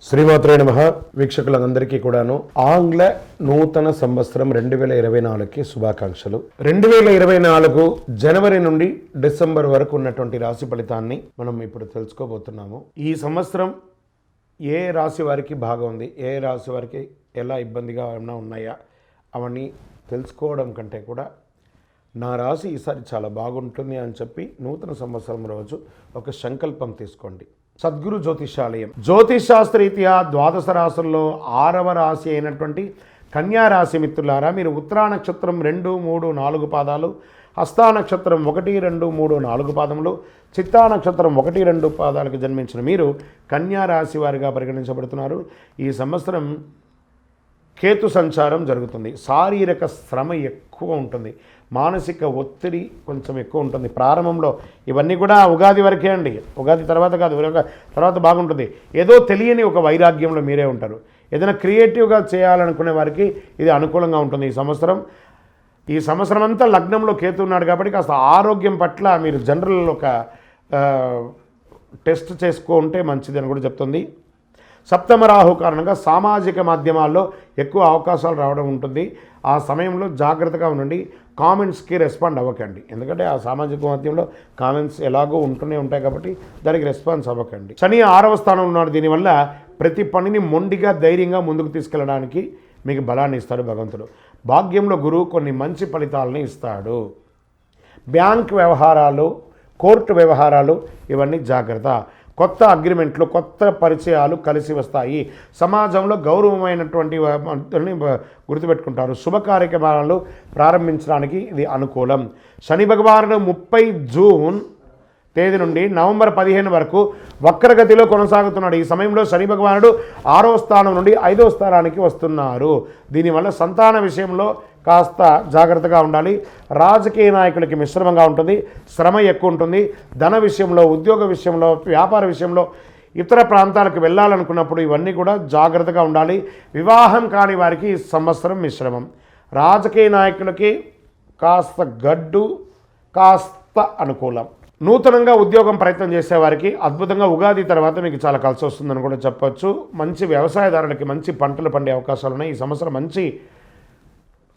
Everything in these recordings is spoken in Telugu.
శ్రీమాత్రే నమః. వీక్షకులందరికీ కూడాను ఆంగ్ల నూతన సంవత్సరం 2024కి శుభాకాంక్షలు. 2024 జనవరి నుండి డిసెంబర్ వరకు ఉన్నటువంటి రాశి ఫలితాన్ని మనం ఇప్పుడు తెలుసుకోబోతున్నాము. ఈ సంవత్సరం ఏ రాశి వారికి బాగుంది, ఏ రాశి వారికి ఎలా ఇబ్బందిగా ఏమైనా ఉన్నాయా అవన్నీ తెలుసుకోవడం కంటే కూడా నా రాశి ఈసారి చాలా బాగుంటుంది అని చెప్పి నూతన సంవత్సరం రోజు ఒక సంకల్పం తీసుకోండి. సద్గురు జ్యోతిషాలయం జ్యోతిషాస్త్రరీత్యా ద్వాదశ రాశుల్లో 6వ రాశి అయినటువంటి కన్యా రాశి మిత్రులారా, మీరు ఉత్తరా నక్షత్రం 2, 3, 4 పాదాలు, హస్తా నక్షత్రం 1, 2, 3, 4 పాదములు, చిత్తా నక్షత్రం 1, 2 పాదాలకు జన్మించిన మీరు కన్యా రాశి వారిగా పరిగణించబడుతున్నారు. ఈ సంవత్సరం కేతు సంచారం జరుగుతుంది. శారీరక శ్రమ ఎక్కువ ఉంటుంది, మానసిక ఒత్తిడి కొంచెం ఎక్కువ ఉంటుంది ప్రారంభంలో. ఇవన్నీ కూడా ఉగాది వరకే అండి, ఉగాది తర్వాత కాదు, తర్వాత బాగుంటుంది. ఏదో తెలియని ఒక వైరాగ్యంలో మీరే ఉంటారు. ఏదైనా క్రియేటివ్గా చేయాలనుకునే వారికి ఇది అనుకూలంగా ఉంటుంది. ఈ సంవత్సరం అంతా లగ్నంలో కేతు ఉన్నాడు కాబట్టి కాస్త ఆరోగ్యం పట్ల మీరు జనరల్ ఒక టెస్ట్ చేసుకుంటే మంచిదని కూడా చెప్తుంది. సప్తమ రాహు కారణంగా సామాజిక మాధ్యమాల్లో ఎక్కువ అవకాశాలు రావడం ఉంటుంది. ఆ సమయంలో జాగ్రత్తగా ఉండండి. కామెంట్స్కి రెస్పాండ్ అవ్వకండి, ఎందుకంటే ఆ సామాజిక మాధ్యమంలో కామెంట్స్ ఎలాగో ఉంటూనే ఉంటాయి కాబట్టి దానికి రెస్పాన్స్ అవ్వకండి. శని 6వ స్థానంలో ఉన్నాడు. దీనివల్ల ప్రతి పనిని మొండిగా ధైర్యంగా ముందుకు తీసుకెళ్ళడానికి మీకు బలాన్ని ఇస్తాడు భగవంతుడు. భాగ్యంలో గురువు కొన్ని మంచి ఫలితాలని ఇస్తాడు. బ్యాంక్ వ్యవహారాలు, కోర్టు వ్యవహారాలు ఇవన్నీ జాగ్రత్త. కొత్త అగ్రిమెంట్లు, కొత్త పరిచయాలు కలిసి వస్తాయి. సమాజంలో గౌరవమైనటువంటి గుర్తుపెట్టుకుంటారు. శుభ కార్యక్రమాలు ప్రారంభించడానికి ఇది అనుకూలం. శని భగవానుడు 30 జూన్ తేదీ నుండి నవంబర్ 15 వరకు వక్రగతిలో కొనసాగుతున్నాడు. ఈ సమయంలో శని భగవానుడు 6వ స్థానం నుండి 5వ స్థానానికి వస్తున్నారు. దీనివల్ల సంతాన విషయంలో కాస్త జాగ్రత్తగా ఉండాలి. రాజకీయ నాయకులకి మిశ్రమంగా ఉంటుంది, శ్రమ ఎక్కువ ఉంటుంది. ధన విషయంలో, ఉద్యోగ విషయంలో, వ్యాపార విషయంలో, ఇతర ప్రాంతాలకు వెళ్ళాలనుకున్నప్పుడు ఇవన్నీ కూడా జాగ్రత్తగా ఉండాలి. వివాహం కాని వారికి ఈ సంవత్సరం మిశ్రమం. రాజకీయ నాయకులకి కాస్త గడ్డు, కాస్త అనుకూలం. నూతనంగా ఉద్యోగం ప్రయత్నం చేసేవారికి అద్భుతంగా ఉగాది తర్వాత మీకు చాలా కలిసి వస్తుందని కూడా చెప్పొచ్చు. మంచి వ్యవసాయదారులకి మంచి పంటలు పండే అవకాశాలు ఉన్నాయి. ఈ సంవత్సరం మంచి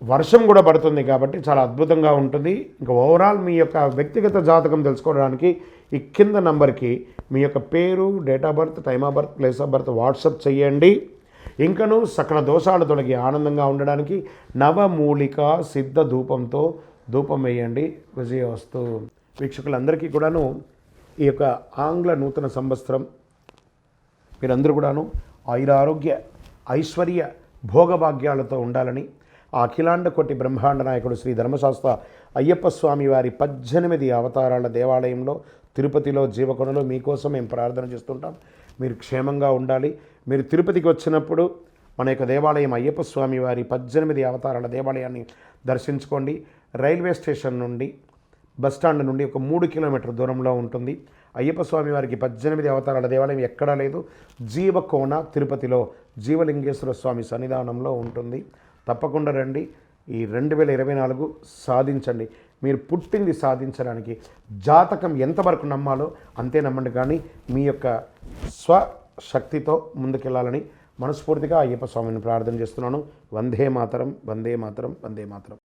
వర్షం కూడా పడుతుంది కాబట్టి చాలా అద్భుతంగా ఉంటుంది. ఇంకా ఓవరాల్ మీ యొక్క వ్యక్తిగత జాతకం తెలుసుకోవడానికి ఈ కింద నంబర్కి మీ యొక్క పేరు, date of birth, time of birth, place of birth WhatsApp చేయండి. ఇంకను సకల దోషాలు తొలగి ఆనందంగా ఉండడానికి నవమూలిక సిద్ధ ధూపంతో ధూపం వేయండి. విజయవస్తు. వీక్షకులందరికీ కూడాను ఈ యొక్క ఆంగ్ల నూతన సంవత్సరం మీరందరూ కూడాను ఆయురారోగ్య ఐశ్వర్య భోగభాగ్యాలతో ఉండాలని ఆ అఖిలాండ కోటి బ్రహ్మాండ నాయకుడు శ్రీ ధర్మశాస్త్ర అయ్యప్ప స్వామి వారి 18 అవతారాల దేవాలయంలో తిరుపతిలో జీవకొండలో మీకోసం మేము ప్రార్థన చేస్తుంటాం. మీరు క్షేమంగా ఉండాలి. మీరు తిరుపతికి వచ్చినప్పుడు మన యొక్క దేవాలయం అయ్యప్ప స్వామి వారి 18 అవతారాల దేవాలయాన్ని దర్శించుకోండి. రైల్వే స్టేషన్ నుండి, బస్టాండ్ నుండి ఒక 3 కిలోమీటర్ దూరంలో ఉంటుంది. అయ్యప్ప స్వామి వారికి 18 అవతారాల దేవాలయం ఎక్కడా లేదు. జీవకోన తిరుపతిలో జీవలింగేశ్వర స్వామి సన్నిధానంలో ఉంటుంది. తప్పకుండా రండి. ఈ 2024 సాధించండి. మీరు పుట్టింది సాధించడానికి. జాతకం ఎంతవరకు నమ్మాలో అంతే నమ్మండి, కానీ మీ యొక్క స్వశక్తితో ముందుకెళ్ళాలని మనస్ఫూర్తిగా అయ్యప్ప స్వామిని ప్రార్థన చేస్తున్నాను. వందే మాతరం, వందే మాతరం, వందే మాతరం.